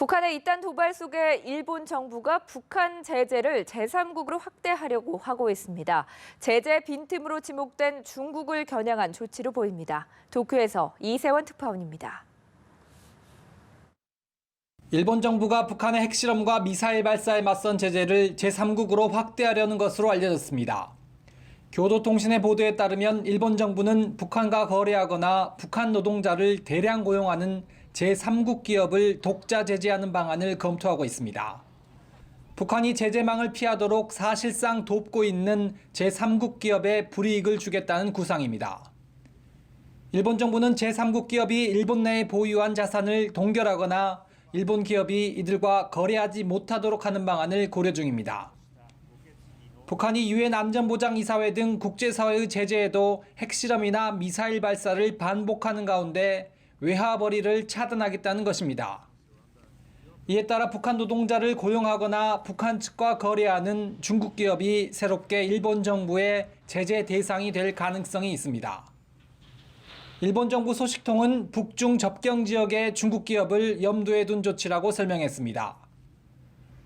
북한의 이딴 도발 속에 일본 정부가 북한 제재를 제3국으로 확대하려고 하고 있습니다. 제재 빈틈으로 지목된 중국을 겨냥한 조치로 보입니다. 도쿄에서 이세원 특파원입니다. 일본 정부가 북한의 핵실험과 미사일 발사에 맞선 제재를 제3국으로 확대하려는 것으로 알려졌습니다. 교도통신의 보도에 따르면 일본 정부는 북한과 거래하거나 북한 노동자를 대량 고용하는 제3국 기업을 독자 제재하는 방안을 검토하고 있습니다. 북한이 제재망을 피하도록 사실상 돕고 있는 제3국 기업에 불이익을 주겠다는 구상입니다. 일본 정부는 제3국 기업이 일본 내에 보유한 자산을 동결하거나 일본 기업이 이들과 거래하지 못하도록 하는 방안을 고려 중입니다. 북한이 유엔 안전보장이사회 등 국제사회의 제재에도 핵실험이나 미사일 발사를 반복하는 가운데 외화벌이를 차단하겠다는 것입니다. 이에 따라 북한 노동자를 고용하거나 북한 측과 거래하는 중국 기업이 새롭게 일본 정부의 제재 대상이 될 가능성이 있습니다. 일본 정부 소식통은 북중 접경 지역의 중국 기업을 염두에 둔 조치라고 설명했습니다.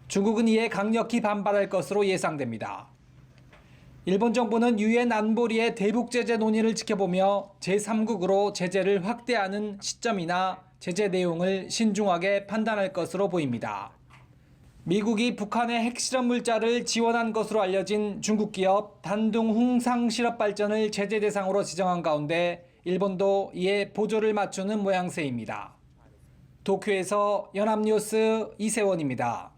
중국은 이에 강력히 반발할 것으로 예상됩니다. 일본 정부는 유엔 안보리의 대북 제재 논의를 지켜보며 제3국으로 제재를 확대하는 시점이나 제재 내용을 신중하게 판단할 것으로 보입니다. 미국이 북한의 핵실험 물자를 지원한 것으로 알려진 중국 기업 단둥 홍상 실업 발전을 제재 대상으로 지정한 가운데 일본도 이에 보조를 맞추는 모양새입니다. 도쿄에서 연합뉴스 이세원입니다.